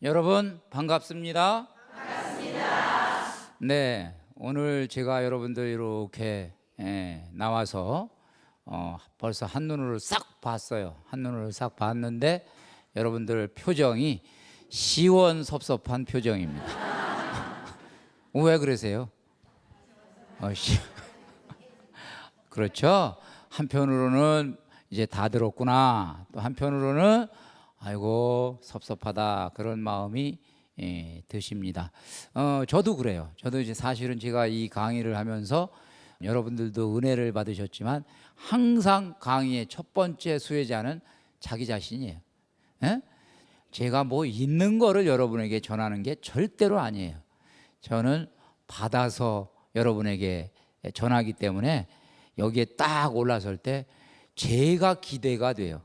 여러분 반갑습니다. 네, 오늘 제가 여러분들 이렇게 나와서 벌써 한눈으로 싹 봤어요. 한눈으로 싹 봤는데 여러분들 표정이 시원섭섭한 표정입니다. 왜 그러세요? 그렇죠. 한편으로는 이제 다 들었구나, 또 한편으로는 아이고 섭섭하다, 그런 마음이 드십니다. 저도 그래요. 저도 이제 사실은 제가 이 강의를 하면서 여러분들도 은혜를 받으셨지만 항상 강의의 첫 번째 수혜자는 자기 자신이에요. 에? 제가 뭐 있는 거를 여러분에게 전하는 게 절대로 아니에요. 저는 받아서 여러분에게 전하기 때문에 여기에 딱 올라설 때 제가 기대가 돼요.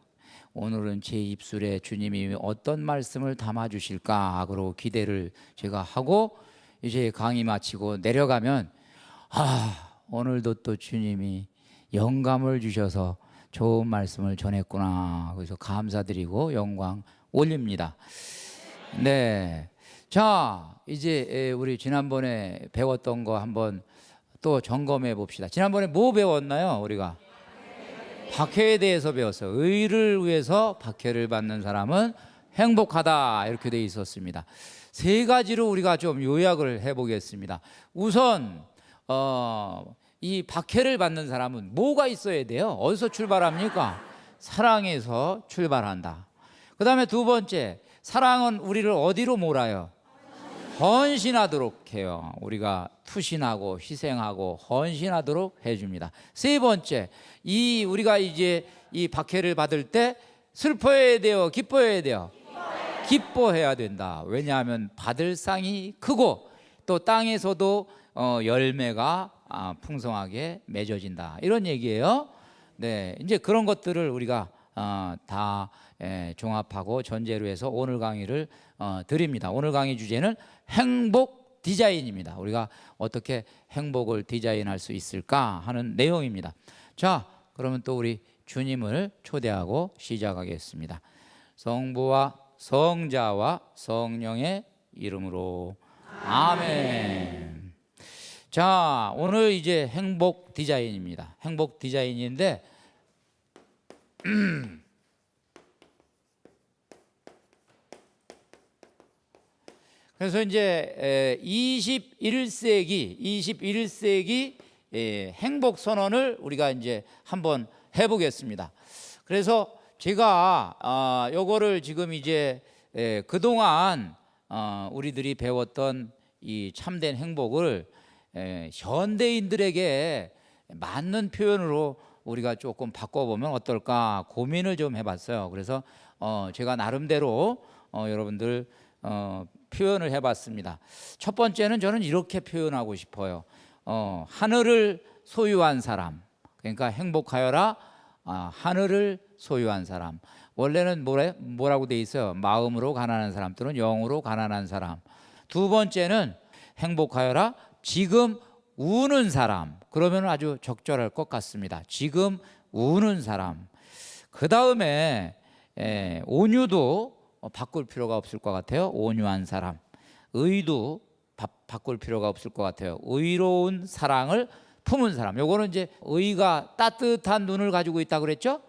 오늘은 제 입술에 주님이 어떤 말씀을 담아주실까, 그러고 기대를 제가 하고 이제 강의 마치고 내려가면 오늘도 또 주님이 영감을 주셔서 좋은 말씀을 전했구나, 그래서 감사드리고 영광 올립니다. 네, 자 이제 우리 지난번에 배웠던 거 한번 또 점검해 봅시다. 지난번에 뭐 배웠나요? 우리가 박해에 대해서 배웠어요. 의를 위해서 박해를 받는 사람은 행복하다, 이렇게 돼 있었습니다. 세 가지로 우리가 좀 요약을 해보겠습니다. 우선 이 박해를 받는 사람은 뭐가 있어야 돼요? 어디서 출발합니까? 사랑에서 출발한다. 그 다음에 두 번째, 사랑은 우리를 어디로 몰아요? 헌신하도록 해요. 우리가 투신하고 희생하고 헌신하도록 해줍니다. 세 번째, 우리가 이제 이 박해를 받을 때 슬퍼해야 돼요? 기뻐해야 돼요? 기뻐해야 된다. 왜냐하면 받을 상이 크고 또 땅에서도 열매가 풍성하게 맺어진다, 이런 얘기예요. 네, 이제 그런 것들을 우리가 다 종합하고 전제로 해서 오늘 강의를 드립니다. 오늘 강의 주제는 행복 디자인입니다. 우리가 어떻게 행복을 디자인할 수 있을까 하는 내용입니다. 자, 그러면 또 우리 주님을 초대하고 시작하겠습니다. 성부와 성자와 성령의 이름으로 아멘. 자, 오늘 이제 행복 디자인입니다. 행복 디자인인데 그래서 이제 21세기 행복 선언을 우리가 이제 한번 해보겠습니다. 그래서 제가 요거를 지금 이제 그동안 우리들이 배웠던 이 참된 행복을 현대인들에게 맞는 표현으로 우리가 조금 바꿔보면 어떨까 고민을 좀 해봤어요. 그래서 제가 나름대로 여러분들 표현을 해봤습니다. 첫 번째는 저는 이렇게 표현하고 싶어요. 하늘을 소유한 사람, 그러니까 행복하여라, 하늘을 소유한 사람. 원래는 뭐라고 돼 있어요? 마음으로 가난한 사람 또는 영으로 가난한 사람. 두 번째는 행복하여라, 지금 우는 사람. 그러면 아주 적절할 것 같습니다. 지금 우는 사람. 그 다음에 온유도 바꿀 필요가 없을 것 같아요. 온유한 사람. 의도 바꿀 필요가 없을 것 같아요. 의로운 사랑을 품은 사람. 요거는 이제 의가 따뜻한 눈을 가지고 있다고 그랬죠?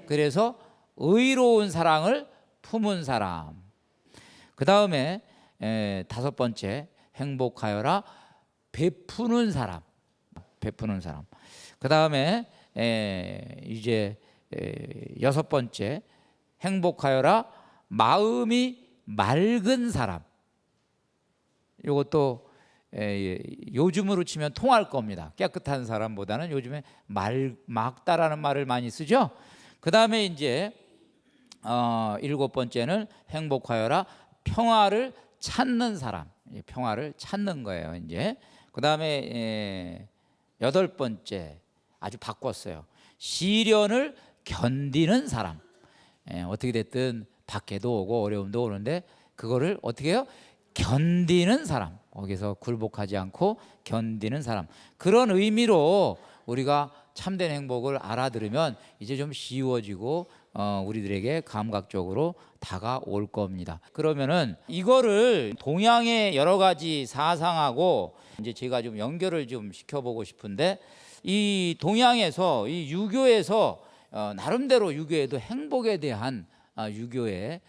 그래서 의로운 사랑을 품은 사람. 그 다음에 다섯 번째, 행복하여라, 베푸는 사람. 베푸는 사람. 그 다음에 이제 여섯 번째, 행복하여라, 마음이 맑은 사람. 이것도 요즘으로 치면 통할 겁니다. 깨끗한 사람보다는 요즘에 맑다라는 말을 많이 쓰죠. 그 다음에 이제 일곱 번째는 행복하여라, 평화를 찾는 사람. 평화를 찾는 거예요. 이제 그 다음에 여덟 번째, 아주 바꿨어요. 시련을 견디는 사람. 어떻게 됐든 밖에도 오고 어려움도 오는데 그거를 어떻게 해요? 견디는 사람. 거기서 굴복하지 않고 견디는 사람. 그런 의미로 우리가 참된 행복을 알아들으면 이제 좀 쉬워지고 우리들에게 감각적으로 다가올 겁니다. 그러면은 이거를 동양의 여러 가지 사상하고 이제 제가 좀 연결을 좀 시켜보고 싶은데, 이 동양에서 이 유교에서 나름대로 유교에도 행복에 대한 유교의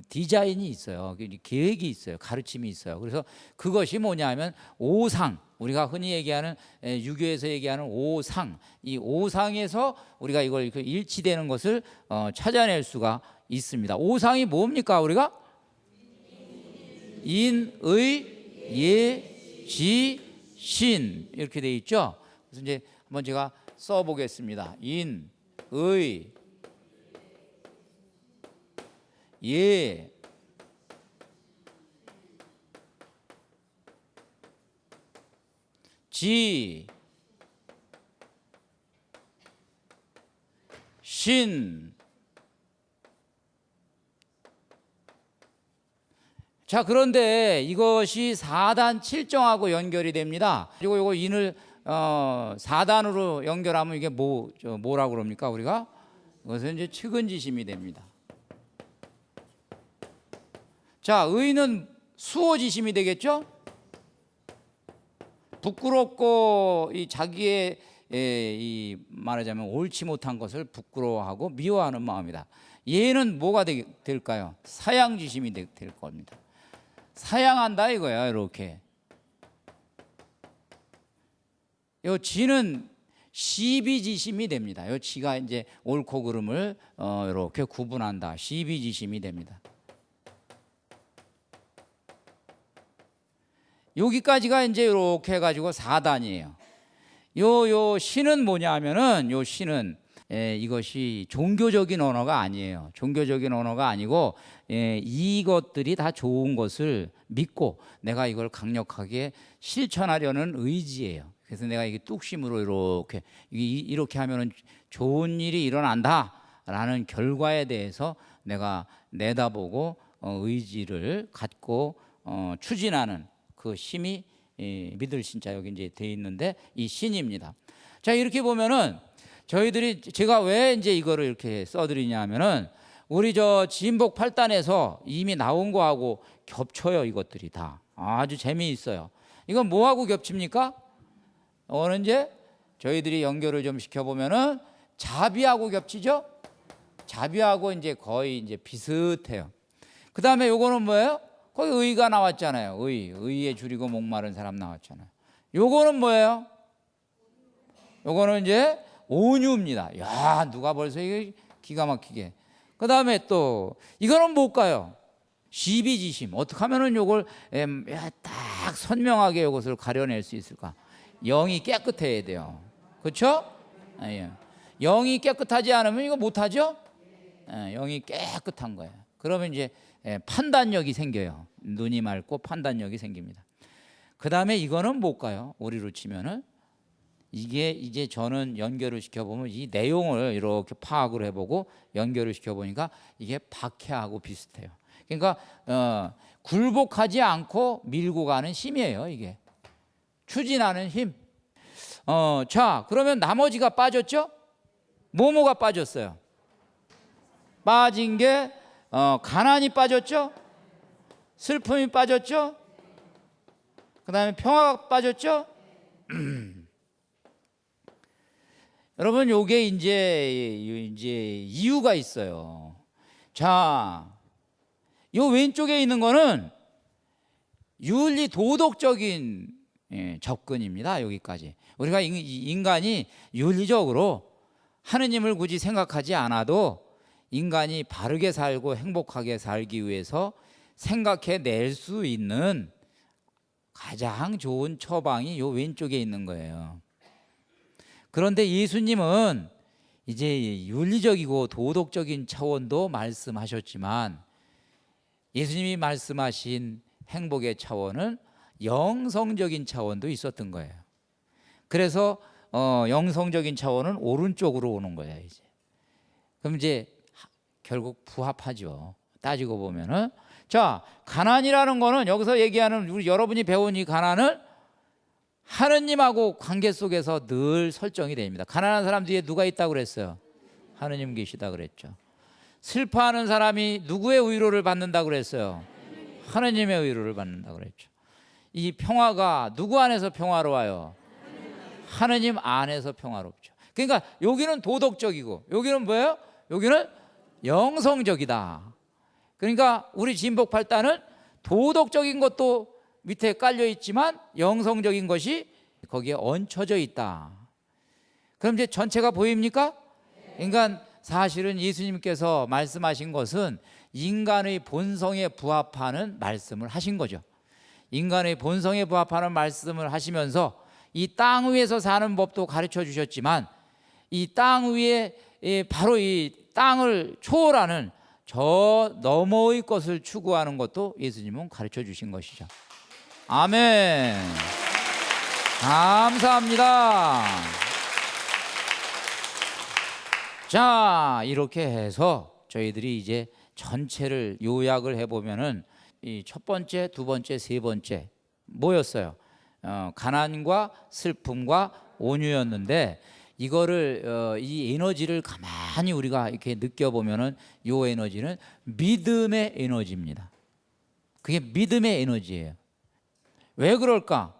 디자인이 있어요. 계획이 있어요. 가르침이 있어요. 그래서 그것이 뭐냐면 오상, 우리가 흔히 얘기하는 유교에서 얘기하는 오상, 이 오상에서 우리가 이걸 일치되는 것을 찾아낼 수가 있습니다. 오상이 뭡니까? 우리가 인, 의, 예, 지, 신 이렇게 돼 있죠. 그래서 이제 한번 제가 써보겠습니다. 인, 의, 예, 지, 신. 자, 그런데 이것이 4단 7정하고 연결이 됩니다. 그리고 이거 인을 4단으로 연결하면 이게 뭐라고 그럽니까? 우리가 그것은 이제 측은지심이 됩니다. 자, 의는 수호지심이 되겠죠? 부끄럽고 이 자기의 이 말하자면 옳지 못한 것을 부끄러워하고 미워하는 마음이다. 예는 뭐가 될까요? 사양지심이 될 겁니다. 사양한다 이거야. 이렇게 요 지는 시비지심이 됩니다. 요 지가 이제 옳고 그름을 이렇게 구분한다. 시비지심이 됩니다. 여기까지가 이제 이렇게 해가지고 4단이에요. 요 시는 뭐냐 하면은 요 시는 이것이 종교적인 언어가 아니에요. 종교적인 언어가 아니고 이것들이 다 좋은 것을 믿고 내가 이걸 강력하게 실천하려는 의지예요. 그래서 내가 이게 뚝심으로 이렇게 하면은 좋은 일이 일어난다라는 결과에 대해서 내가 내다보고 의지를 갖고 추진하는 그 힘이 믿을 신자 여기 이제 돼 있는데 이 신입니다. 자, 이렇게 보면은 저희들이 제가 왜 이제 이거를 이렇게 써드리냐면은 우리 저 진복 8단에서 이미 나온 거하고 겹쳐요. 이것들이 다 아주 재미있어요. 이건 뭐하고 겹칩니까? 오늘 이제 저희들이 연결을 좀 시켜보면은 자비하고 겹치죠. 자비하고 이제 거의 이제 비슷해요. 그 다음에 요거는 뭐예요? 거기 의가 나왔잖아요. 의에 줄이고 목마른 사람 나왔잖아요. 요거는 뭐예요? 요거는 이제 온유입니다. 야, 누가 벌써 이게 기가 막히게. 그 다음에 또 이거는 뭘까요? 시비지심. 어떻게 하면은 요걸 딱 선명하게 이것을 가려낼 수 있을까? 영이 깨끗해야 돼요. 그렇죠? 예. 영이 깨끗하지 않으면 이거 못하죠? 영이 깨끗한 거예요. 그러면 이제 판단력이 생겨요. 눈이 맑고 판단력이 생깁니다. 그 다음에 이거는 뭘까요? 우리로 치면은 이게 이제 저는 연결을 시켜보면 이 내용을 이렇게 파악을 해보고 연결을 시켜보니까 이게 박해하고 비슷해요. 그러니까 굴복하지 않고 밀고 가는 힘이에요. 이게 추진하는 힘. 자, 그러면 나머지가 빠졌죠? 뭐가 빠졌어요? 빠진 게 가난이 빠졌죠? 슬픔이 빠졌죠? 그 다음에 평화가 빠졌죠? 여러분, 요게 이제 이유가 있어요. 자, 요 왼쪽에 있는 거는 윤리 도덕적인 접근입니다. 여기까지. 우리가 인간이 윤리적으로 하느님을 굳이 생각하지 않아도 인간이 바르게 살고 행복하게 살기 위해서 생각해낼 수 있는 가장 좋은 처방이 요 왼쪽에 있는 거예요. 그런데 예수님은 이제 윤리적이고 도덕적인 차원도 말씀하셨지만 예수님이 말씀하신 행복의 차원은 영성적인 차원도 있었던 거예요. 그래서 영성적인 차원은 오른쪽으로 오는 거예요. 이제 그럼 이제 결국 부합하죠. 따지고 보면은. 자, 가난이라는 거는 여기서 얘기하는 우리 여러분이 배운 이 가난은 하느님하고 관계 속에서 늘 설정이 됩니다. 가난한 사람 뒤에 누가 있다고 그랬어요? 하느님 계시다 그랬죠. 슬퍼하는 사람이 누구의 위로를 받는다고 그랬어요? 하느님의 위로를 받는다고 그랬죠. 이 평화가 누구 안에서 평화로워요? 하느님 안에서 평화롭죠. 그러니까 여기는 도덕적이고 여기는 뭐예요? 여기는 영성적이다. 그러니까 우리 진복 8단은 도덕적인 것도 밑에 깔려 있지만 영성적인 것이 거기에 얹혀져 있다. 그럼 이제 전체가 보입니까? 그러니까 사실은 예수님께서 말씀하신 것은 인간의 본성에 부합하는 말씀을 하신 거죠. 인간의 본성에 부합하는 말씀을 하시면서 이 땅 위에서 사는 법도 가르쳐 주셨지만 이 땅 위에 바로 이 땅을 초월하는 저 너머의 것을 추구하는 것도 예수님은 가르쳐 주신 것이죠. 아멘. 감사합니다. 자, 이렇게 해서 저희들이 이제 전체를 요약을 해보면은 이 첫 번째, 두 번째, 세 번째 뭐였어요? 가난과 슬픔과 온유였는데 이거를 이 에너지를 가만히 우리가 이렇게 느껴보면은 이 에너지는 믿음의 에너지입니다. 그게 믿음의 에너지예요. 왜 그럴까?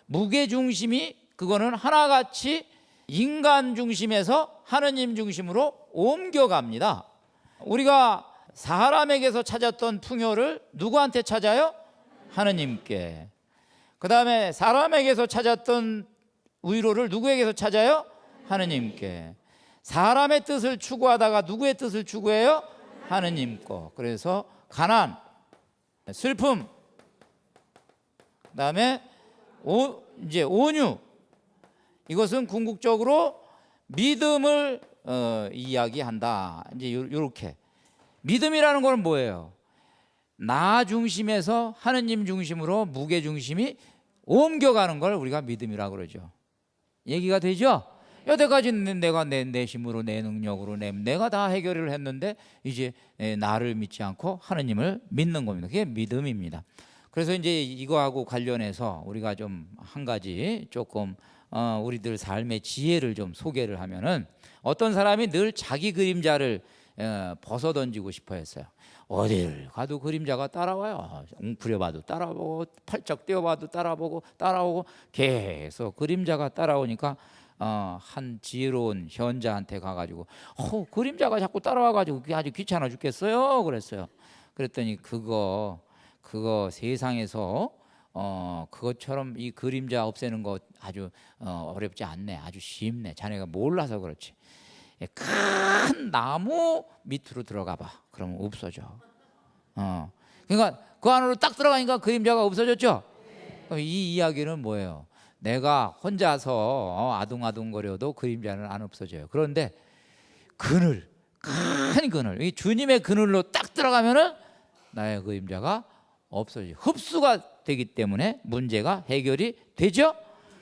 무게 중심이 그거는 하나같이 인간 중심에서 하느님 중심으로 옮겨갑니다. 우리가 사람에게서 찾았던 풍요를 누구한테 찾아요? 하느님께. 그 다음에 사람에게서 찾았던 위로를 누구에게서 찾아요? 하느님께. 사람의 뜻을 추구하다가 누구의 뜻을 추구해요? 하느님 거. 그래서 가난, 슬픔, 그 다음에 이제 온유, 이것은 궁극적으로 믿음을 이야기한다. 이제 이렇게 믿음이라는 건 뭐예요? 나 중심에서 하느님 중심으로 무게 중심이 옮겨가는 걸 우리가 믿음이라고 그러죠. 얘기가 되죠? 여태까지는 내가 내 힘으로 내 능력으로 내가 다 해결을 했는데 이제 나를 믿지 않고 하느님을 믿는 겁니다. 그게 믿음입니다. 그래서 이제 이거하고 관련해서 우리가 좀 한 가지 조금 우리들 삶의 지혜를 좀 소개를 하면은 어떤 사람이 늘 자기 그림자를 벗어 던지고 싶어 했어요. 어딜 가도 그림자가 따라와요. 웅크려봐도 따라보고 팔짝 뛰어봐도 따라오고 계속 그림자가 따라오니까 한 지혜로운 현자한테 가가지고 그림자가 자꾸 따라와가지고 그게 아주 귀찮아 죽겠어요 그랬어요. 그랬더니 그거 세상에서 그것처럼 이 그림자 없애는 거 아주 어렵지 않네. 아주 쉽네. 자네가 몰라서 그렇지. 큰 나무 밑으로 들어가 봐. 그러면 없어져. 그러니까 그 안으로 딱 들어가니까 그림자가 없어졌죠. 그럼 이 이야기는 뭐예요? 내가 혼자서 아둥아둥거려도 그림자는 안 없어져요. 그런데 큰 그늘, 이 주님의 그늘로 딱 들어가면은 나의 그림자가 없어지죠. 흡수가 되기 때문에 문제가 해결이 되죠.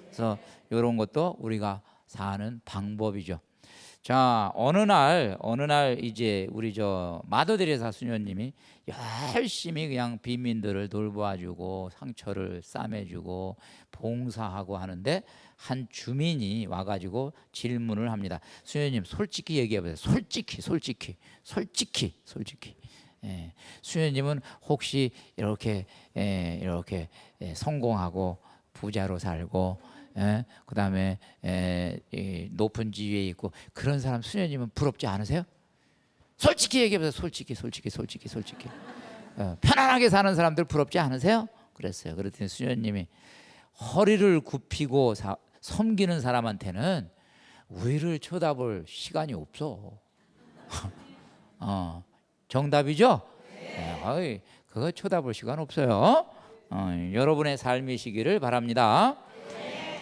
그래서 이런 것도 우리가 사는 방법이죠. 자, 어느 날 이제 우리 저 마더데레사 수녀님이 열심히 그냥 빈민들을 돌보아주고 상처를 싸매주고 봉사하고 하는데 한 주민이 와가지고 질문을 합니다. 수녀님, 솔직히 얘기해보세요. 솔직히. 예, 수녀님은 혹시 이렇게 성공하고 부자로 살고, 그 다음에 높은 지위에 있고 그런 사람 수녀님은 부럽지 않으세요? 솔직히 얘기해보세요. 솔직히. 편안하게 사는 사람들 부럽지 않으세요? 그랬어요. 그랬더니 수녀님이 허리를 굽히고 섬기는 사람한테는 위를 쳐다볼 시간이 없어. 정답이죠? 네. 그거 쳐다볼 시간 없어요. 여러분의 삶이시기를 바랍니다.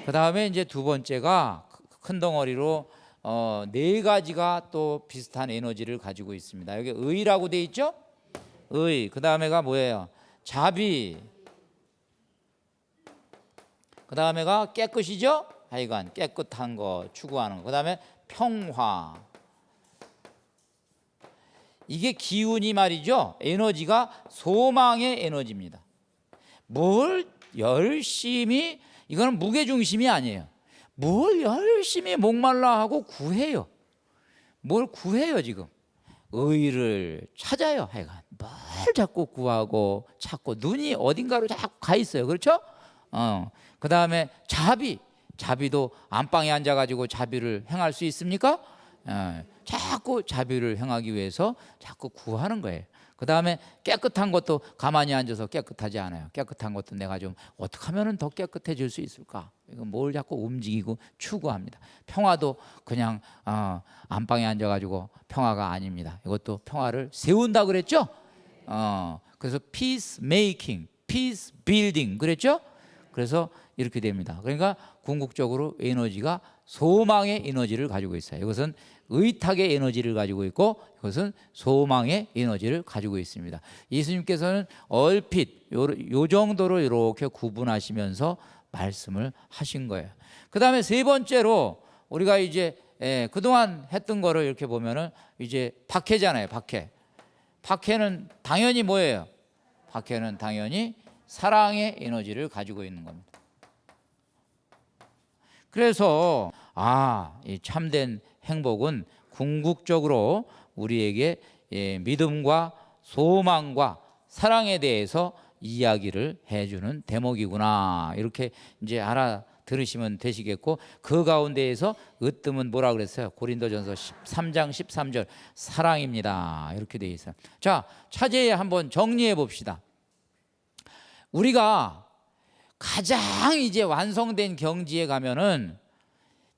그 다음에 이제 두 번째가 큰 덩어리로 네 가지가 또 비슷한 에너지를 가지고 있습니다. 여기 의라고 돼 있죠? 의. 그 다음에가 뭐예요? 자비. 그 다음에가 깨끗이죠? 하여간 깨끗한 거 추구하는 거. 그 다음에 평화. 이게 기운이 말이죠. 에너지가 소망의 에너지입니다. 뭘 열심히, 이거는 무게중심이 아니에요. 뭘 열심히 목말라 하고 구해요. 뭘 구해요 지금. 의를 찾아요. 하여간 뭘 자꾸 구하고 찾고 눈이 어딘가로 자꾸 가 있어요. 그렇죠? 그 다음에 자비도 안방에 앉아가지고 자비를 행할 수 있습니까? 자꾸 자비를 행하기 위해서 자꾸 구하는 거예요. 그 다음에 깨끗한 것도 가만히 앉아서 깨끗하지 않아요. 깨끗한 것도 내가 좀 어떻게 하면 더 깨끗해질 수 있을까? 이건 뭘 자꾸 움직이고 추구합니다. 평화도 그냥 안방에 앉아가지고 평화가 아닙니다. 이것도 평화를 세운다 그랬죠? 그래서 peace making, peace building 그랬죠? 그래서 이렇게 됩니다. 그러니까 궁극적으로 에너지가 소망의 에너지를 가지고 있어요. 이것은 의탁의 에너지를 가지고 있고 이것은 소망의 에너지를 가지고 있습니다. 예수님께서는 얼핏 요 정도로 이렇게 구분하시면서 말씀을 하신 거예요. 그 다음에 세 번째로 우리가 이제 그동안 했던 거를 이렇게 보면은 이제 박해잖아요. 박해는 당연히 뭐예요? 박해는 당연히 사랑의 에너지를 가지고 있는 겁니다. 그래서 이 참된 행복은 궁극적으로 우리에게 믿음과 소망과 사랑에 대해서 이야기를 해주는 대목이구나 이렇게 이제 알아들으시면 되시겠고, 그 가운데에서 으뜸은 뭐라 그랬어요? 고린도전서 13장 13절 사랑입니다 이렇게 되어 있어요. 자, 차제에 한번 정리해 봅시다. 우리가 가장 이제 완성된 경지에 가면은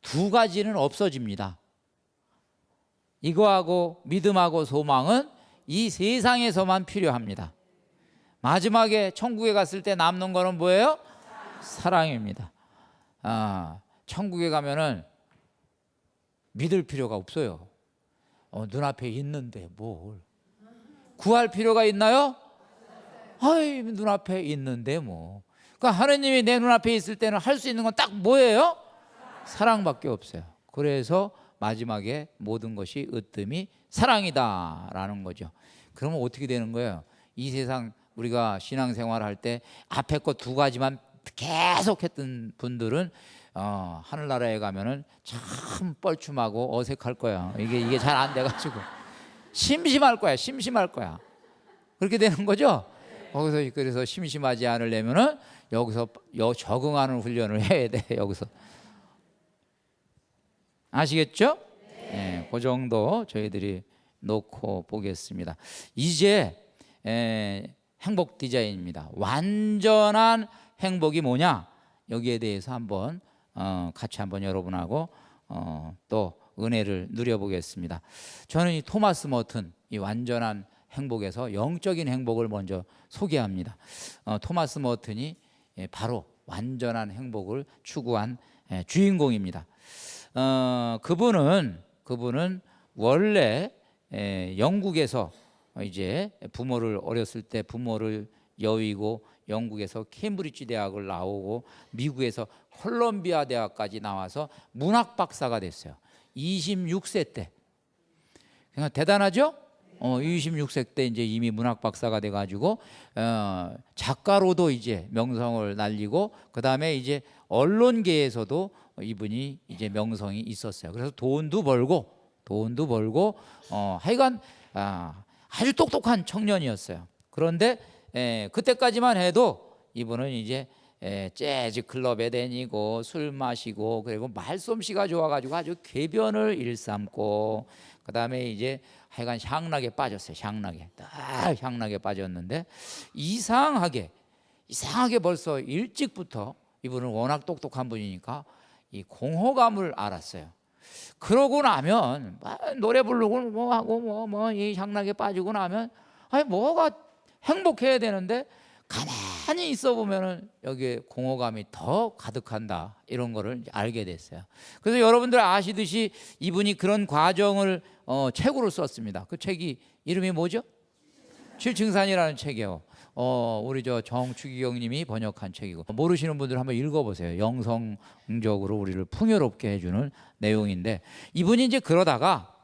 두 가지는 없어집니다. 이거하고 믿음하고 소망은 이 세상에서만 필요합니다. 마지막에 천국에 갔을 때 남는 거는 뭐예요? 사랑입니다. 천국에 가면은 믿을 필요가 없어요. 눈앞에 있는데 뭘 구할 필요가 있나요? 눈앞에 있는데 뭐. 그러니까 하느님이 내 눈앞에 있을 때는 할 수 있는 건 딱 뭐예요? 사랑밖에 없어요. 그래서 마지막에 모든 것이 으뜸이 사랑이다라는 거죠. 그러면 어떻게 되는 거예요? 이 세상 우리가 신앙생활 할 때 앞에 거 두 가지만 계속 했던 분들은 하늘나라에 가면은 참 뻘쭘하고 어색할 거야. 이게 잘 안 돼가지고 심심할 거야. 그렇게 되는 거죠. 거기서 그래서 심심하지 않으려면은 여기서 적응하는 훈련을 해야 돼. 여기서 아시겠죠? 네, 그 정도 저희들이 놓고 보겠습니다. 이제 행복 디자인입니다. 완전한 행복이 뭐냐? 여기에 대해서 한번 같이 한번 여러분하고 또 은혜를 누려보겠습니다. 저는 이 토마스 머튼 이 완전한 행복에서 영적인 행복을 먼저 소개합니다. 토마스 머튼이 바로 완전한 행복을 추구한 주인공입니다. 그분은 원래 영국에서 이제 어렸을 때 부모를 여의고 영국에서 케임브리지 대학을 나오고 미국에서 콜롬비아 대학까지 나와서 문학 박사가 됐어요. 26세 때. 그러니까 대단하죠? 26세 때 이제 이미 문학 박사가 돼가지고 작가로도 이제 명성을 날리고, 그 다음에 이제 언론계에서도 이분이 이제 명성이 있었어요. 그래서 돈도 벌고 하여간 아주 똑똑한 청년이었어요. 그런데 그때까지만 해도 이분은 이제 재즈 클럽에 다니고 술 마시고 그리고 말솜씨가 좋아가지고 아주 궤변을 일삼고, 그 다음에 이제 하여간 향락에 빠졌어요. 향락에 빠졌는데 이상하게 벌써 일찍부터 이분은 워낙 똑똑한 분이니까 이 공허감을 알았어요. 그러고 나면 노래 부르고 뭐 하고 이 향락에 빠지고 나면 뭐가 행복해야 되는데 가만히 있어 보면은 여기에 공허감이 더 가득한다, 이런 거를 알게 됐어요. 그래서 여러분들 아시듯이 이분이 그런 과정을 책으로 썼습니다. 그 책이 이름이 뭐죠? 칠층산이라는 책이에요. 우리 정추기경 님이 번역한 책이고, 모르시는 분들 한번 읽어보세요. 영성적으로 우리를 풍요롭게 해주는 내용인데, 이분이 이제 그러다가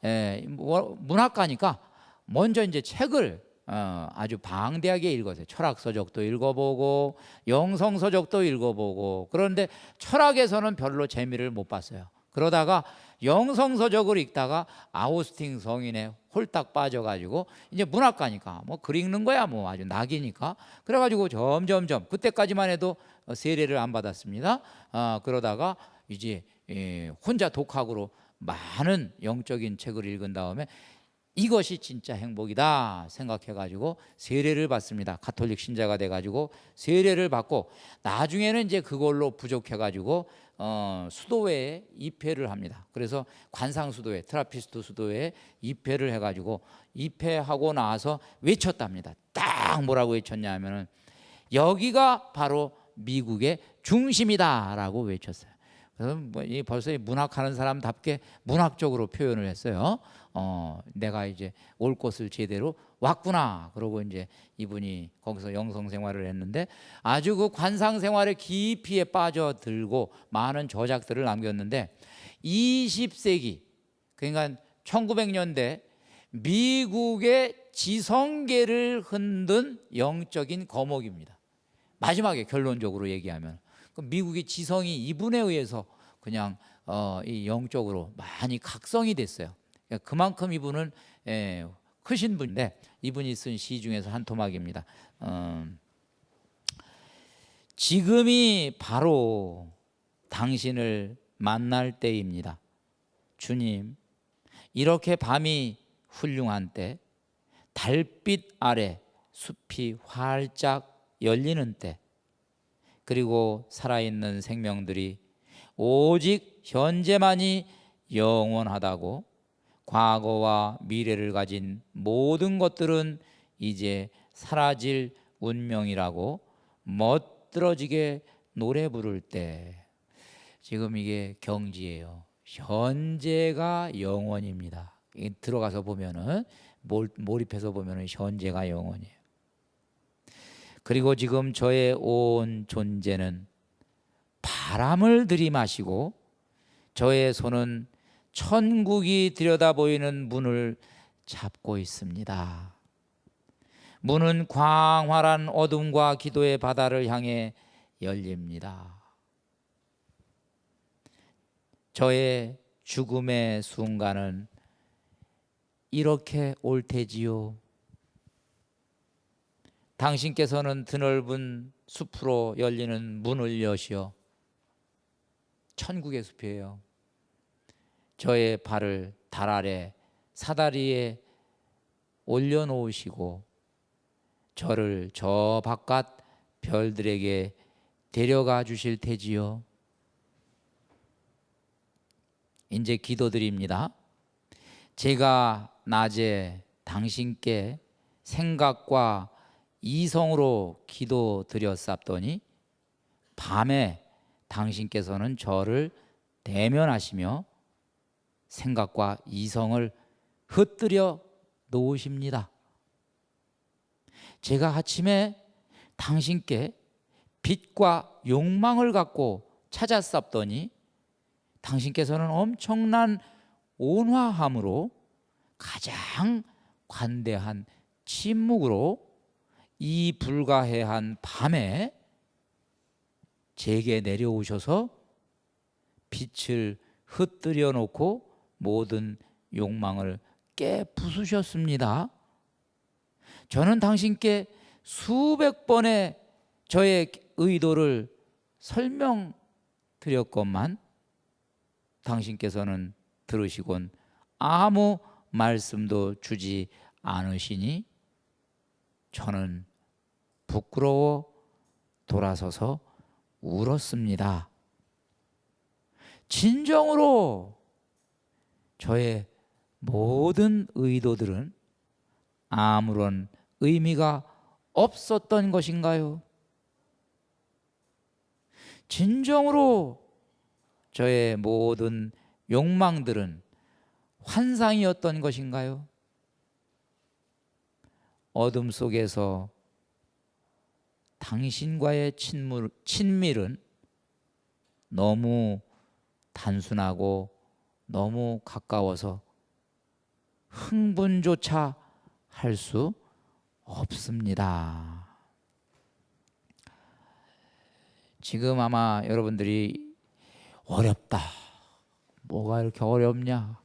문학가니까 먼저 이제 책을 아주 방대하게 읽었어요. 철학서적도 읽어보고 영성서적도 읽어보고. 그런데 철학에서는 별로 재미를 못 봤어요. 그러다가 영성서적을 읽다가 아우스팅 성인에 홀딱 빠져가지고 이제 문학가니까 뭐 글 읽는 거야 뭐 아주 낙이니까 그래가지고 점점점 그때까지만 해도 세례를 안 받았습니다. 그러다가 이제 혼자 독학으로 많은 영적인 책을 읽은 다음에 이것이 진짜 행복이다 생각해가지고 세례를 받습니다. 가톨릭 신자가 돼가지고 세례를 받고 나중에는 이제 그걸로 부족해가지고 수도회에 입회를 합니다. 그래서 관상수도회, 트라피스트 수도회에 입회를 해가지고 입회하고 나서 외쳤답니다. 딱 뭐라고 외쳤냐면은 여기가 바로 미국의 중심이다라고 외쳤어요. 그래서 벌써 문학하는 사람답게 문학적으로 표현을 했어요. 내가 이제 올 곳을 제대로 왔구나. 그러고 이제 이분이 거기서 영성 생활을 했는데 아주 그 관상 생활에 깊이에 빠져들고 많은 저작들을 남겼는데 20세기 그러니까 1900년대 미국의 지성계를 흔든 영적인 거목입니다. 마지막에 결론적으로 얘기하면 미국의 지성이 이분에 의해서 그냥 이 영적으로 많이 각성이 됐어요. 그만큼 이분은 크신 분인데 이분이 쓴 시 중에서 한 토막입니다. 지금이 바로 당신을 만날 때입니다. 주님, 이렇게 밤이 훌륭한 때, 달빛 아래 숲이 활짝 열리는 때, 그리고 살아있는 생명들이 오직 현재만이 영원하다고, 과거와 미래를 가진 모든 것들은 이제 사라질 운명이라고 멋들어지게 노래 부를 때, 지금 이게 경지예요. 현재가 영원입니다. 들어가서 보면은 몰입해서 보면은 현재가 영원이에요. 그리고 지금 저의 온 존재는 바람을 들이마시고 저의 손은 천국이 들여다보이는 문을 잡고 있습니다. 문은 광활한 어둠과 기도의 바다를 향해 열립니다. 저의 죽음의 순간은 이렇게 올 테지요. 당신께서는 드넓은 숲으로 열리는 문을 여시어 천국의 숲이에요. 저의 발을 달 아래 사다리에 올려놓으시고 저를 저 바깥 별들에게 데려가 주실 테지요. 이제 기도드립니다. 제가 낮에 당신께 생각과 이성으로 기도드렸사더니 밤에 당신께서는 저를 대면하시며 생각과 이성을 흩뜨려 놓으십니다. 제가 아침에 당신께 빛과 욕망을 갖고 찾았사더니 당신께서는 엄청난 온화함으로 가장 관대한 침묵으로 이 불가해한 밤에 제게 내려오셔서 빛을 흩뜨려 놓고 모든 욕망을 깨부수셨습니다. 저는 당신께 수백 번의 저의 의도를 설명드렸건만 당신께서는 들으시곤 아무 말씀도 주지 않으시니 저는 부끄러워 돌아서서 울었습니다. 진정으로 저의 모든 의도들은 아무런 의미가 없었던 것인가요? 진정으로 저의 모든 욕망들은 환상이었던 것인가요? 어둠 속에서 당신과의 친밀은 너무 단순하고 너무 가까워서 흥분조차 할 수 없습니다. 지금 아마 여러분들이 어렵다, 뭐가 이렇게 어렵냐?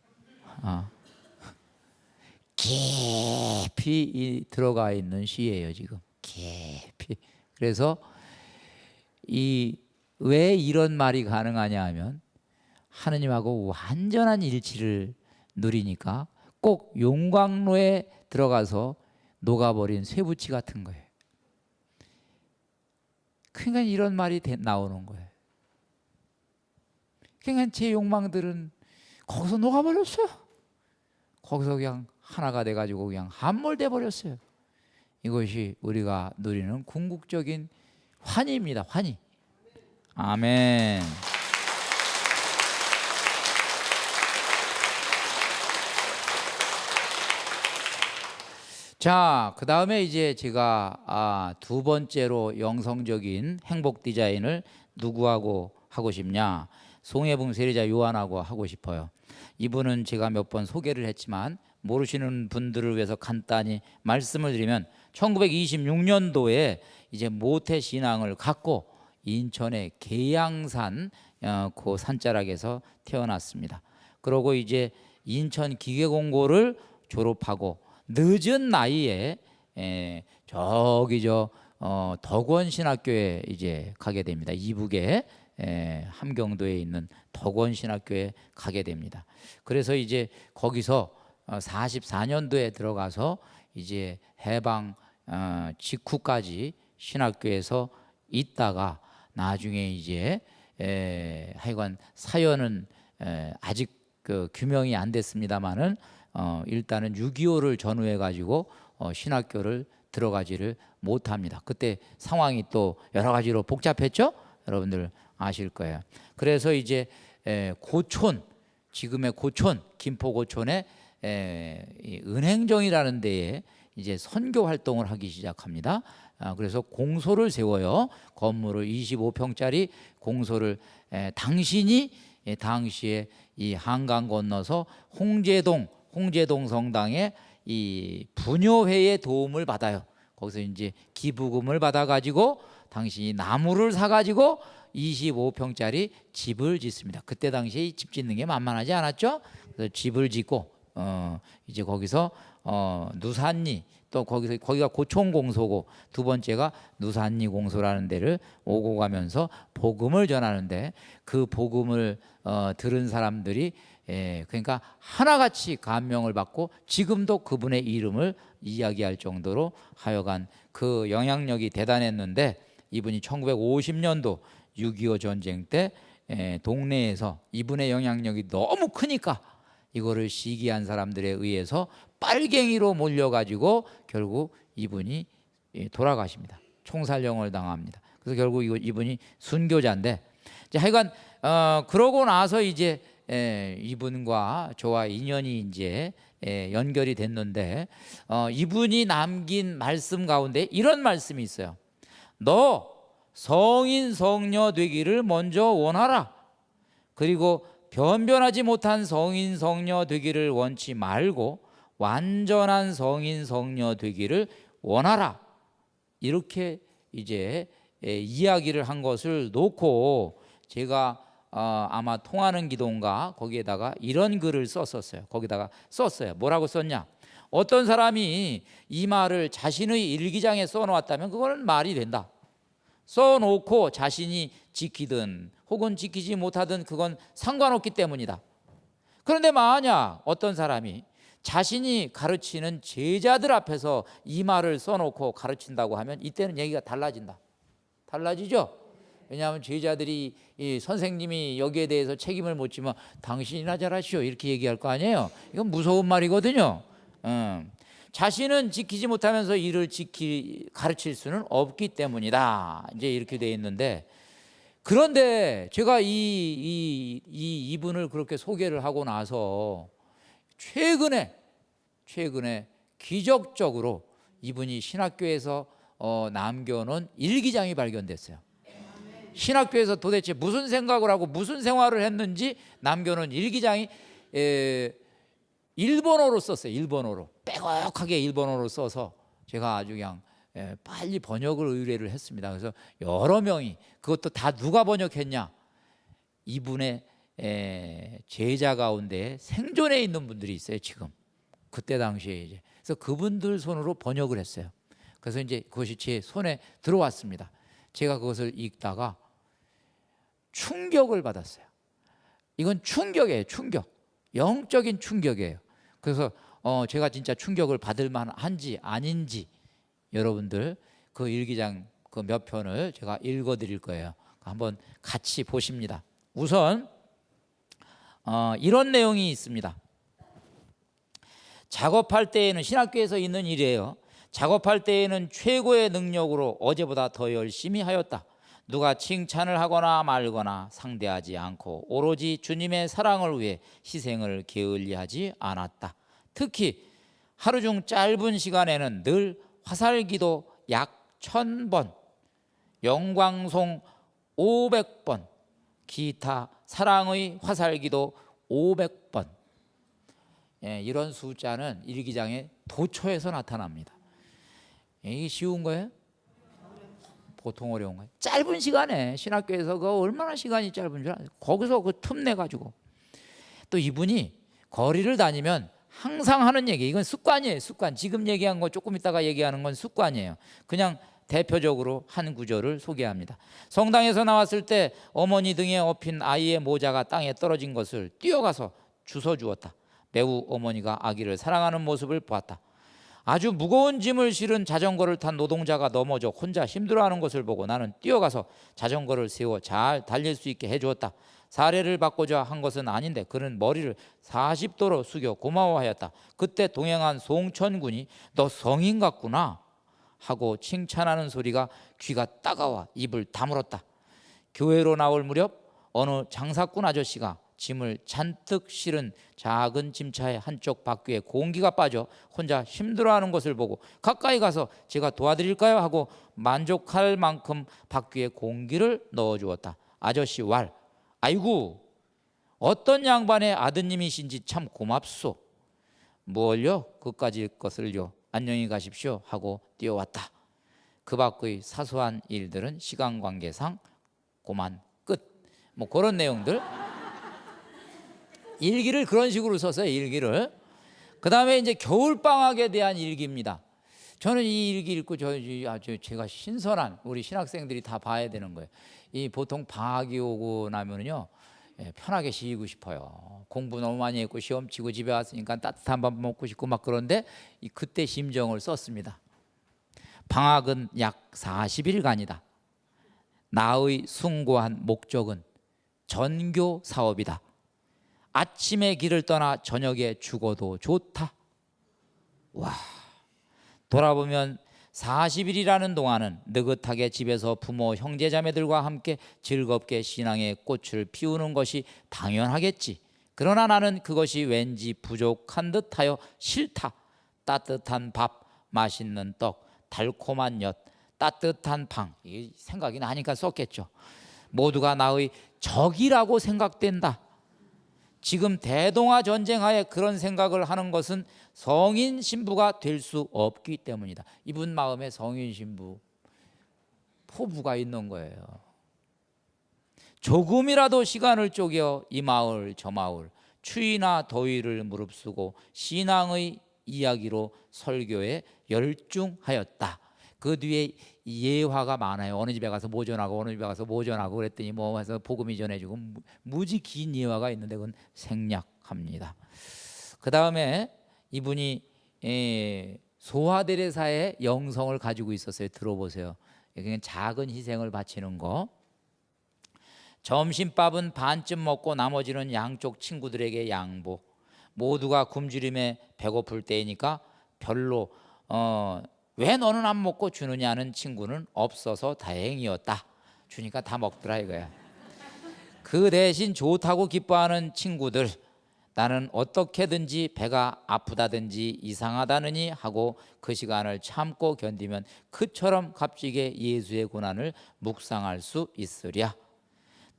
깊이 들어가 있는 시예요, 지금. 깊이. 그래서 왜 이런 말이 가능하냐 하면 하느님하고 완전한 일치를 누리니까 꼭 용광로에 들어가서 녹아버린 쇠붙이 같은 거예요. 그러니까 이런 말이 나오는 거예요. 그러니까 제 욕망들은 거기서 녹아버렸어요. 거기서 그냥 하나가 돼가지고 그냥 함몰돼 버렸어요. 이것이 우리가 누리는 궁극적인 환희입니다. 환희. 아멘. 자, 그 다음에 이제 제가 두 번째로 영성적인 행복 디자인을 누구하고 하고 싶냐? 송해봉 세례자 요한하고 하고 싶어요. 이분은 제가 몇 번 소개를 했지만 모르시는 분들을 위해서 간단히 말씀을 드리면 1926년도에 이제 모태 신앙을 갖고 인천의 계양산 그 산자락에서 태어났습니다. 그러고 이제 인천 기계공고를 졸업하고 늦은 나이에 저기 덕원신학교에 이제 가게 됩니다. 이북에 함경도에 있는 덕원신학교에 가게 됩니다. 그래서 이제 거기서 44년도에 들어가서 이제 해방 직후까지 신학교에서 있다가 나중에 이제 하여간 사연은 아직 그 규명이 안 됐습니다만은 일단은 6.25를 전후해 가지고 신학교를 들어가지를 못합니다. 그때 상황이 또 여러 가지로 복잡했죠. 여러분들 아실 거예요. 그래서 이제 고촌, 지금의 고촌, 김포 고촌에 은행정이라는 데에 이제 선교 활동을 하기 시작합니다. 그래서 공소를 세워요. 건물을 25평짜리 공소를 당신이 당시에 이 한강 건너서 홍제동 성당의 이 분효회의 도움을 받아요. 거기서 이제 기부금을 받아 가지고 당신이 나무를 사 가지고 25평짜리 집을 짓습니다. 그때 당시에 집 짓는 게 만만하지 않았죠. 그래서 집을 짓고 이제 거기서 누산리, 또 거기가 고촌공소고 두 번째가 누산리 공소라는 데를 오고 가면서 복음을 전하는데 그 복음을 들은 사람들이 그러니까 하나같이 감명을 받고 지금도 그분의 이름을 이야기할 정도로 하여간 그 영향력이 대단했는데, 이분이 1950년도 6.25 전쟁 때 동네에서 이분의 영향력이 너무 크니까 이거를 시기한 사람들에 의해서 빨갱이로 몰려가지고 결국 이분이 돌아가십니다. 총살령을 당합니다. 그래서 결국 이분이 순교자인데, 하여간 그러고 나서 이제 이분과 저와 인연이 이제 연결이 됐는데, 이분이 남긴 말씀 가운데 이런 말씀이 있어요. 너 성인 성녀 되기를 먼저 원하라. 그리고 변변하지 못한 성인 성녀 되기를 원치 말고 완전한 성인 성녀 되기를 원하라. 이렇게 이제 이야기를 한 것을 놓고 제가 아마 통하는 기도인가 거기에다가 이런 글을 썼었어요. 거기다가 썼어요. 뭐라고 썼냐? 어떤 사람이 이 말을 자신의 일기장에 써놓았다면 그거는 말이 된다. 써놓고 자신이 지키든 혹은 지키지 못하든 그건 상관없기 때문이다. 그런데 만약 어떤 사람이 자신이 가르치는 제자들 앞에서 이 말을 써놓고 가르친다고 하면 이때는 얘기가 달라진다. 달라지죠? 왜냐하면 제자들이 선생님이 여기에 대해서 책임을 못 지면 당신이나 잘하시오 이렇게 얘기할 거 아니에요. 이건 무서운 말이거든요. 자신은 지키지 못하면서 이를 가르칠 수는 없기 때문이다. 이제 이렇게 돼 있는데, 그런데 제가 이분을 그렇게 소개를 하고 나서 최근에 기적적으로 이분이 신학교에서 남겨놓은 일기장이 발견됐어요. 신학교에서 도대체 무슨 생각을 하고 무슨 생활을 했는지 남겨놓은 일기장이 일본어로 썼어요. 일본어로 빼곡하게 일본어로 써서 제가 아주 그냥 빨리 번역을 의뢰를 했습니다. 그래서 여러 명이, 그것도 다 누가 번역했냐? 이분의 제자 가운데 생존해 있는 분들이 있어요. 지금 그때 당시에 이제 그래서 그분들 손으로 번역을 했어요. 그래서 이제 그것이 제 손에 들어왔습니다. 제가 그것을 읽다가 충격을 받았어요. 이건 충격이에요. 충격, 영적인 충격이에요. 그래서 제가 진짜 충격을 받을 만한지 아닌지 여러분들 그 일기장 그 몇 편을 제가 읽어드릴 거예요. 한번 같이 보십니다. 우선 이런 내용이 있습니다. 작업할 때에는, 신학교에서 있는 일이에요. 작업할 때에는 최고의 능력으로 어제보다 더 열심히 하였다. 누가 칭찬을 하거나 말거나 상대하지 않고 오로지 주님의 사랑을 위해 희생을 게을리하지 않았다. 특히 하루 중 짧은 시간에는 늘 화살기도 약 1000번, 영광송 500번, 기타 사랑의 화살기도 500번. 이런 숫자는 일기장의 도처에서 나타납니다. 이게 쉬운 거예요? 보통 어려운 거예요. 짧은 시간에 신학교에서 그 얼마나 시간이 짧은 줄 알아요? 거기서 그 틈내 가지고 또 이분이 거리를 다니면 항상 하는 얘기, 이건 습관이에요. 습관. 지금 얘기한 거 조금 있다가 얘기하는 건 습관이에요. 그냥 대표적으로 한 구절을 소개합니다. 성당에서 나왔을 때 어머니 등에 업힌 아이의 모자가 땅에 떨어진 것을 뛰어가서 주워주었다. 매우 어머니가 아기를 사랑하는 모습을 보았다. 아주 무거운 짐을 실은 자전거를 탄 노동자가 넘어져 혼자 힘들어하는 것을 보고 나는 뛰어가서 자전거를 세워 잘 달릴 수 있게 해주었다. 사례를 받고자 한 것은 아닌데 그는 머리를 40도로 숙여 고마워하였다. 그때 동행한 송천군이 너 성인 같구나 하고 칭찬하는 소리가 귀가 따가워 입을 다물었다. 교회로 나올 무렵 어느 장사꾼 아저씨가 짐을 잔뜩 실은 작은 짐차의 한쪽 바퀴에 공기가 빠져 혼자 힘들어하는 것을 보고 가까이 가서 제가 도와드릴까요? 하고 만족할 만큼 바퀴에 공기를 넣어주었다. 아저씨 왈, 아이고 어떤 양반의 아드님이신지 참 고맙소. 뭘요? 그까지 것을요. 안녕히 가십시오 하고 뛰어왔다. 그 밖의 사소한 일들은 시간 관계상 고만 끝. 뭐 그런 내용들. 일기를 그런 식으로 썼어요. 일기를. 그 다음에 이제 겨울방학에 대한 일기입니다. 저는 이 일기 읽고 아주 제가 신선한, 우리 신학생들이 다 봐야 되는 거예요. 이 보통 방학이 오고 나면은요, 편하게 쉬고 싶어요. 공부 너무 많이 했고 시험 치고 집에 왔으니까 따뜻한 밥 먹고 싶고 막 그런데 그때 심정을 썼습니다. 방학은 약 40일간이다. 나의 숭고한 목적은 전교 사업이다. 아침에 길을 떠나 저녁에 죽어도 좋다. 와, 돌아보면 40일이라는 동안은 느긋하게 집에서 부모 형제자매들과 함께 즐겁게 신앙의 꽃을 피우는 것이 당연하겠지. 그러나 나는 그것이 왠지 부족한 듯하여 싫다. 따뜻한 밥, 맛있는 떡, 달콤한 엿, 따뜻한 방, 이 생각이 나니까 썼겠죠. 모두가 나의 적이라고 생각된다. 지금 대동아 전쟁하에 그런 생각을 하는 것은 성인 신부가 될 수 없기 때문이다. 이분 마음에 성인 신부 포부가 있는 거예요. 조금이라도 시간을 쪼개 이 마을 저 마을 추위나 더위를 무릅쓰고 신앙의 이야기로 설교에 열중하였다. 그 뒤에 예화가 많아요. 어느 집에 가서 모전하고 어느 집에 가서 모전하고 그랬더니 뭐 해서 복음이 전해지고 무지 긴 예화가 있는데 그건 생략합니다. 그 다음에 이분이 소아데레사의 영성을 가지고 있었어요. 들어보세요. 그냥 작은 희생을 바치는 거. 점심밥은 반쯤 먹고 나머지는 양쪽 친구들에게 양보. 모두가 굶주림에 배고플 때이니까 별로 왜 너는 안 먹고 주느냐는 친구는 없어서 다행이었다. 주니까 다 먹더라 이거야. 그 대신 좋다고 기뻐하는 친구들, 나는 어떻게든지 배가 아프다든지 이상하다느니 하고 그 시간을 참고 견디면 그처럼 값지게 예수의 고난을 묵상할 수 있으랴.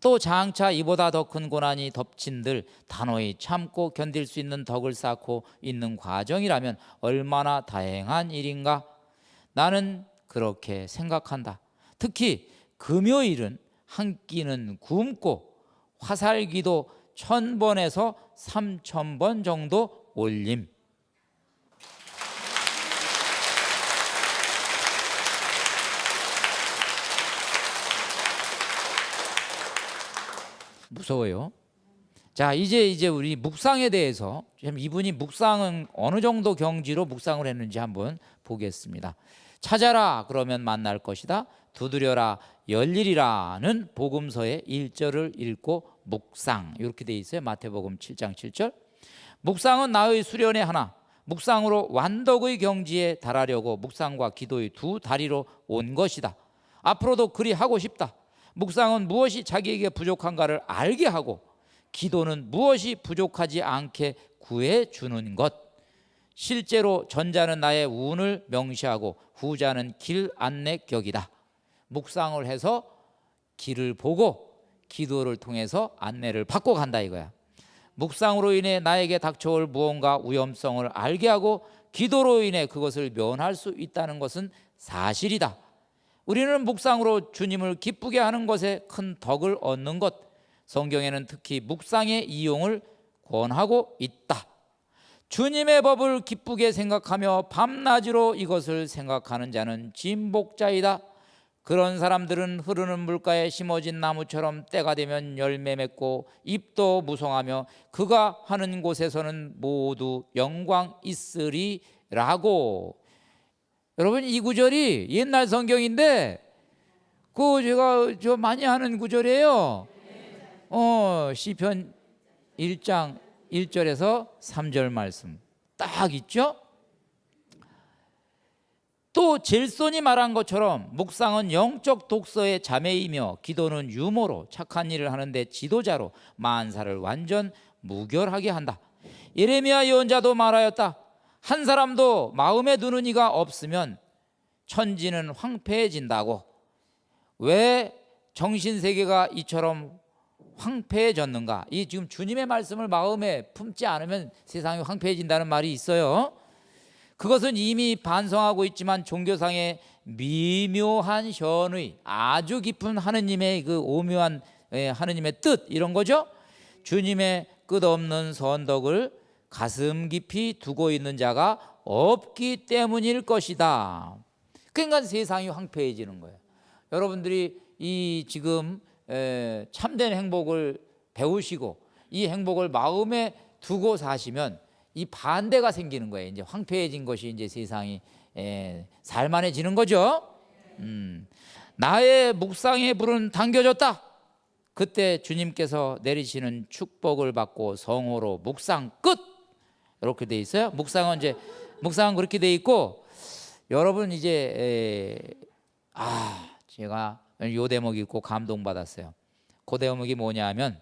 또 장차 이보다 더 큰 고난이 덮친들 단호히 참고 견딜 수 있는 덕을 쌓고 있는 과정이라면 얼마나 다행한 일인가. 나는 그렇게 생각한다. 특히 금요일은 한 끼는 굶고 화살기도 1000번에서 3000번 정도 올림. 무서워요. 자, 이제 우리 묵상에 대해서 이분이 묵상은 어느 정도 경지로 묵상을 했는지 한번 보겠습니다. 찾아라 그러면 만날 것이다. 두드려라 열리리라는 복음서의 1절을 읽고 묵상, 이렇게 돼 있어요. 마태복음 7장 7절. 묵상은 나의 수련의 하나, 묵상으로 완덕의 경지에 달하려고 묵상과 기도의 두 다리로 온 것이다. 앞으로도 그리 하고 싶다. 묵상은 무엇이 자기에게 부족한가를 알게 하고, 기도는 무엇이 부족하지 않게 구해주는 것. 실제로 전자는 나의 운을 명시하고 후자는 길 안내 격이다. 묵상을 해서 길을 보고 기도를 통해서 안내를 받고 간다 이거야. 묵상으로 인해 나에게 닥쳐올 무언가 위험성을 알게 하고 기도로 인해 그것을 면할 수 있다는 것은 사실이다. 우리는 묵상으로 주님을 기쁘게 하는 것에 큰 덕을 얻는 것, 성경에는 특히 묵상의 이용을 권하고 있다. 주님의 법을 기쁘게 생각하며 밤낮으로 이것을 생각하는 자는 진복자이다. 그런 사람들은 흐르는 물가에 심어진 나무처럼 때가 되면 열매 맺고 잎도 무성하며 그가 하는 곳에서는 모두 영광 있으리라고. 여러분, 이 구절이 옛날 성경인데 제가 많이 하는 구절이에요. 시편 1장 1절에서 3절 말씀 딱 있죠. 또 젤손이 말한 것처럼 묵상은 영적 독서의 자매이며 기도는 유모로 착한 일을 하는데 지도자로 만사를 완전 무결하게 한다. 예레미야 예언자도 말하였다. 한 사람도 마음에 두는 이가 없으면 천지는 황폐해진다고. 왜 정신세계가 이처럼 황폐해졌는가? 이 지금 주님의 말씀을 마음에 품지 않으면 세상이 황폐해진다는 말이 있어요. 그것은 이미 반성하고 있지만 종교상의 미묘한 현의, 아주 깊은 하느님의 그 오묘한 하느님의 뜻, 이런 거죠. 주님의 끝없는 선덕을 가슴 깊이 두고 있는 자가 없기 때문일 것이다. 그러니까 세상이 황폐해지는 거예요. 여러분들이 이 지금 참된 행복을 배우시고 이 행복을 마음에 두고 사시면 이 반대가 생기는 거예요. 이제 황폐해진 것이 이제 세상이 살만해지는 거죠. 나의 묵상의 불은 당겨졌다. 그때 주님께서 내리시는 축복을 받고 성호로 묵상 끝. 이렇게 돼 있어요. 묵상은 그렇게 돼 있고, 여러분 이제 제가 요 대목 읽고 감동받았어요. 그 대목이 뭐냐면,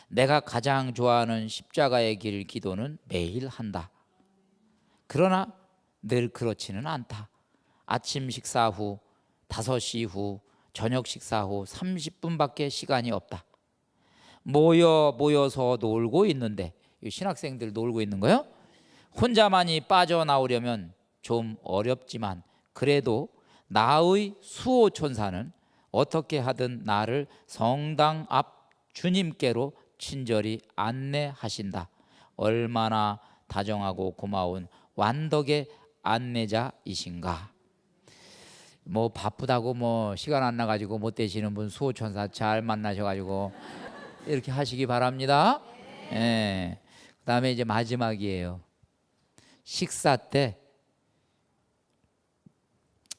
내가 가장 좋아하는 십자가의 길 기도는 매일 한다. 그러나 늘 그렇지는 않다. 아침 식사 후, 5시 후, 저녁 식사 후 30분밖에 시간이 없다. 모여서 놀고 있는데, 신학생들 놀고 있는 거요? 혼자만이 빠져나오려면 좀 어렵지만 그래도 나의 수호천사는 어떻게 하든 나를 성당 앞 주님께로 친절히 안내하신다. 얼마나 다정하고 고마운 완덕의 안내자이신가. 바쁘다고 시간 안 나가지고 못 되시는 분 수호천사 잘 만나셔가지고 이렇게 하시기 바랍니다. 예. 그다음에 이제 마지막이에요. 식사 때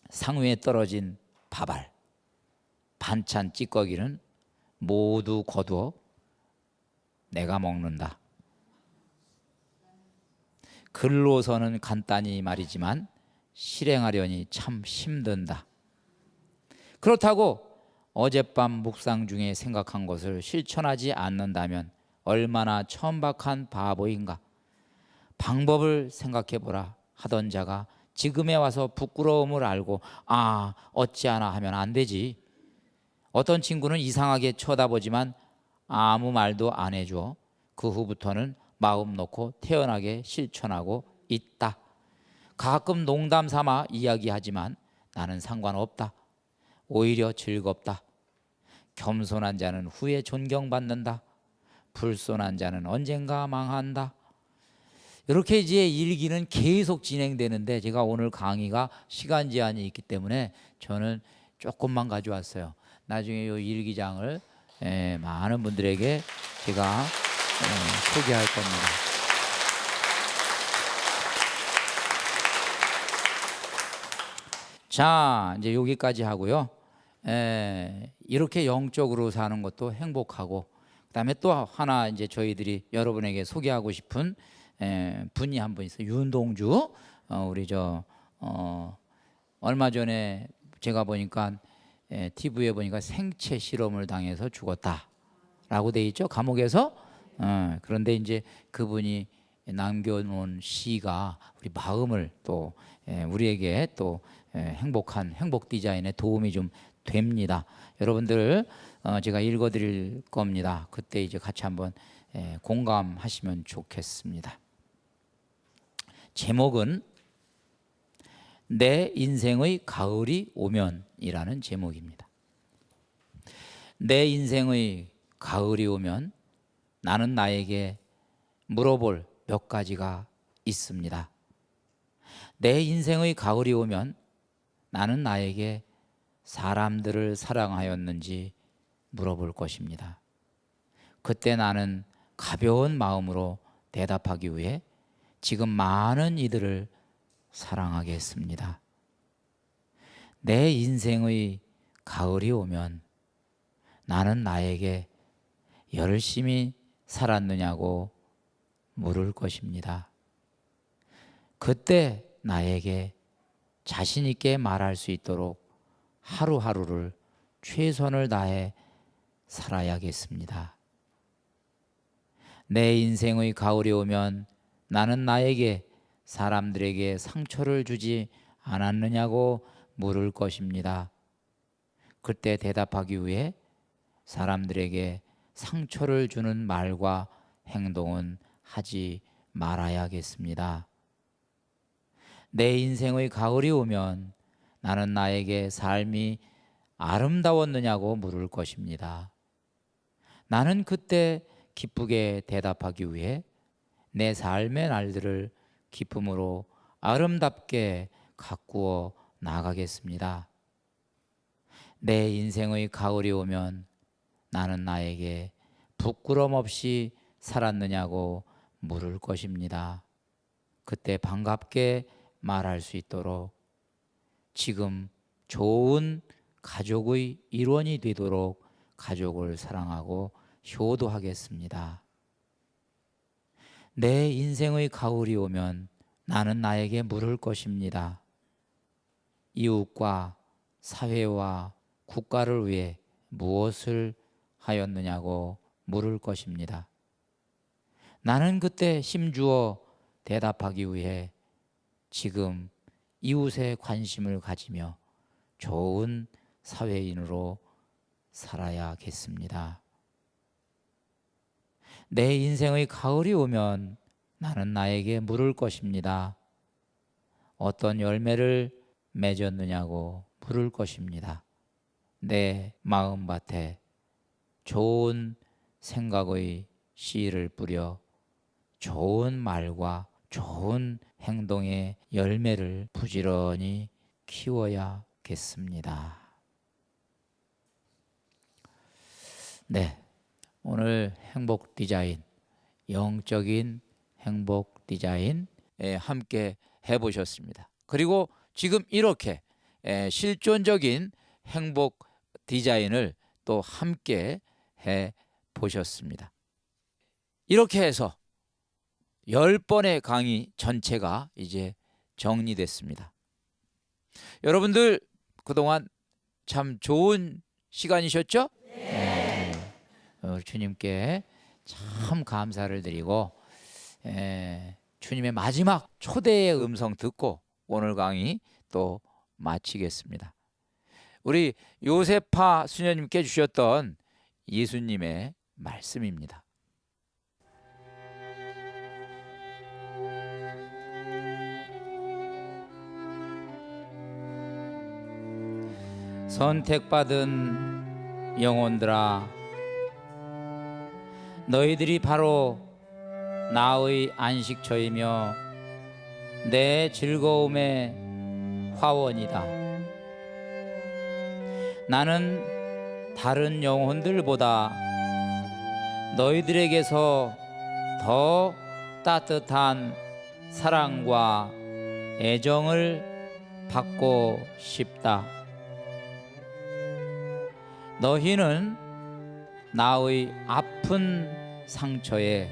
상위에 떨어진 밥알, 반찬 찌꺼기는 모두 거두어 내가 먹는다. 글로서는 간단히 말이지만 실행하려니 참 힘든다. 그렇다고 어젯밤 묵상 중에 생각한 것을 실천하지 않는다면 얼마나 천박한 바보인가. 방법을 생각해보라 하던 자가 지금에 와서 부끄러움을 알고 어찌하나 하면 안 되지. 어떤 친구는 이상하게 쳐다보지만 아무 말도 안 해줘. 그 후부터는 마음 놓고 태연하게 실천하고 있다. 가끔 농담 삼아 이야기하지만 나는 상관없다. 오히려 즐겁다. 겸손한 자는 후에 존경받는다. 불손한 자는 언젠가 망한다. 이렇게 이제 일기는 계속 진행되는데 제가 오늘 강의가 시간 제한이 있기 때문에 저는 조금만 가져왔어요. 나중에 이 일기장을 많은 분들에게 제가 소개할 겁니다. 자, 이제 여기까지 하고요. 이렇게 영적으로 사는 것도 행복하고, 그다음에 또 하나 이제 저희들이 여러분에게 소개하고 싶은 분이 한 분 있어요. 윤동주. 우리 얼마 전에 제가 보니까 TV에 보니까 생체 실험을 당해서 죽었다라고 돼 있죠. 감옥에서. 그런데 이제 그분이 남겨놓은 시가 우리 마음을 또 우리에게 또 행복한 행복 디자인에 도움이 좀 됩니다. 여러분들 제가 읽어드릴 겁니다. 그때 이제 같이 한번 공감하시면 좋겠습니다. 제목은 내 인생의 가을이 오면이라는 제목입니다. 내 인생의 가을이 오면 나는 나에게 물어볼 몇 가지가 있습니다. 내 인생의 가을이 오면 나는 나에게 사람들을 사랑하였는지 물어볼 것입니다. 그때 나는 가벼운 마음으로 대답하기 위해 지금 많은 이들을 사랑하겠습니다. 내 인생의 가을이 오면 나는 나에게 열심히 살았느냐고 물을 것입니다. 그때 나에게 자신 있게 말할 수 있도록 하루하루를 최선을 다해 살아야겠습니다. 내 인생의 가을이 오면 나는 나에게 사람들에게 상처를 주지 않았느냐고 물을 것입니다. 그때 대답하기 위해 사람들에게 상처를 주는 말과 행동은 하지 말아야겠습니다. 내 인생의 가을이 오면 나는 나에게 삶이 아름다웠느냐고 물을 것입니다. 나는 그때 기쁘게 대답하기 위해 내 삶의 날들을 기쁨으로 아름답게 가꾸어 나가겠습니다. 내 인생의 가을이 오면 나는 나에게 부끄럼 없이 살았느냐고 물을 것입니다. 그때 반갑게 말할 수 있도록 지금 좋은 가족의 일원이 되도록 가족을 사랑하고 효도하겠습니다. 내 인생의 가을이 오면 나는 나에게 물을 것입니다. 이웃과 사회와 국가를 위해 무엇을 하였느냐고 물을 것입니다. 나는 그때 힘주어 대답하기 위해 지금 이웃에 관심을 가지며 좋은 사회인으로 살아야겠습니다. 내 인생의 가을이 오면 나는 나에게 물을 것입니다. 어떤 열매를 맺었느냐고 물을 것입니다. 내 마음밭에 좋은 생각의 씨를 뿌려 좋은 말과 좋은 행동의 열매를 부지런히 키워야겠습니다. 네, 오늘 행복 디자인, 영적인 행복 디자인 함께 해보셨습니다. 그리고 지금 이렇게 실존적인 행복 디자인을 또 함께 해보셨습니다. 이렇게 해서 10번의 강의 전체가 이제 정리됐습니다. 여러분들 그동안 참 좋은 시간이셨죠? 네. 주님께 참 감사를 드리고 주님의 마지막 초대의 음성 듣고 오늘 강의 또 마치겠습니다. 우리 요세파 수녀님께 주셨던 예수님의 말씀입니다. 선택받은 영혼들아, 너희들이 바로 나의 안식처이며 내 즐거움의 화원이다. 나는 다른 영혼들보다 너희들에게서 더 따뜻한 사랑과 애정을 받고 싶다. 너희는 나의 아픈 상처에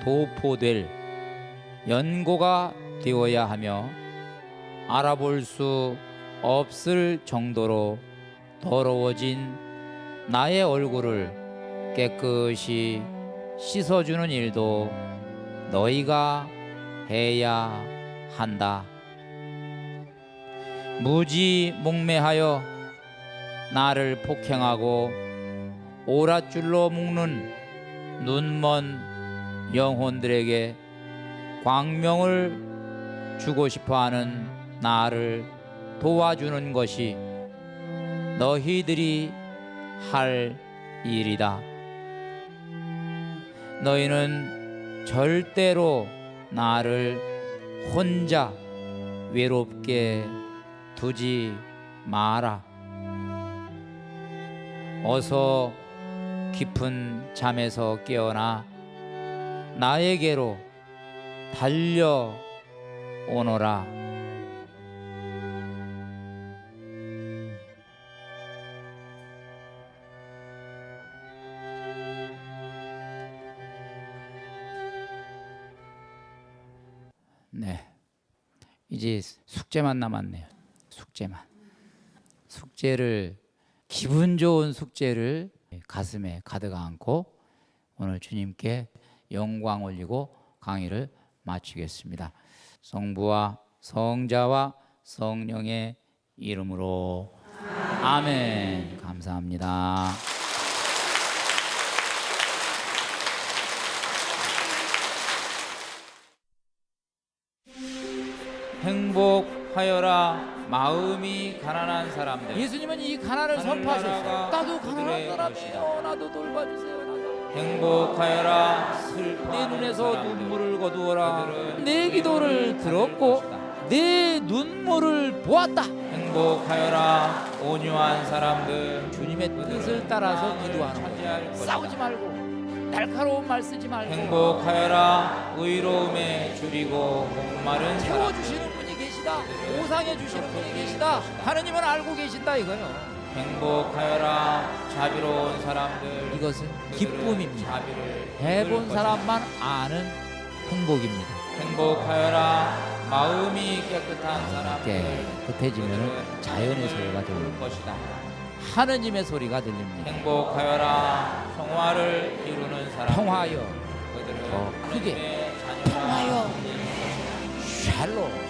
도포될 연고가 되어야 하며 알아볼 수 없을 정도로 더러워진 나의 얼굴을 깨끗이 씻어주는 일도 너희가 해야 한다. 무지몽매하여 나를 폭행하고 오랏줄로 묶는 눈먼 영혼들에게 광명을 주고 싶어하는 나를 도와주는 것이 너희들이 할 일이다. 너희는 절대로 나를 혼자 외롭게 두지 마라. 어서 깊은 잠에서 깨어나 나에게로 달려오너라. 네, 이제 숙제만 남았네요. 숙제를, 기분 좋은 숙제를 가슴에 가득 안고 오늘 주님께 영광 올리고 강의를 마치겠습니다. 성부와 성자와 성령의 이름으로 아멘. 감사합니다. 행복하여라 마음이 가난한 사람들. 예수님은 이 가난을 선포하셨어요. 나도 가난한 사람이에요. 나도 돌봐주세요. 행복하여라 슬퍼. 내 눈에서 눈물을 거두어라. 내 기도를 들었고 내 눈물을 보았다. 행복하여라 온유한 사람들. 주님의 뜻을 따라서 기도하는 거예요. 싸우지 말고 날카로운 말 쓰지 말고. 행복하여라 의로움에 줄이고 목마른 채워주시는 분이 계시다. 보상해 주시는 분이 계시다. 하느님은 알고 계신다 이거요. 행복하여라 자비로운 사람들. 이것은 기쁨입니다. 해본 사람만 아는 행복입니다. 행복하여라 마음이 깨끗한 사람들. 깨끗해지면 자연의 소리가 들릴 것이다. 하느님의 소리가 들립니다. 행복하여라 평화를 이루는 사람. 평화여 더 크게 평화여 샬롬.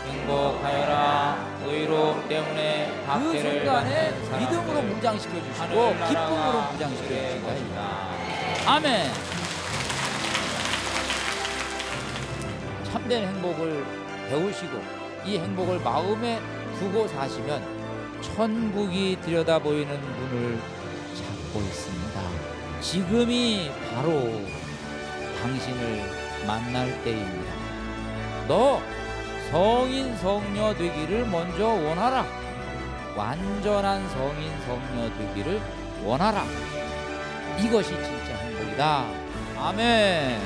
행복하여라 의로움 때문에 그 순간에 믿음으로 무장시켜 주시고 기쁨으로 무장시켜 주시고. 아멘. 참된 행복을 배우시고 이 행복을 마음에 두고 사시면 천국이 들여다보이는 문을 찾고 있습니다. 지금이 바로 당신을 만날 때입니다. 너 성인 성녀 되기를 먼저 원하라. 완전한 성인 성녀 되기를 원하라. 이것이 진짜 행복이다. 아멘.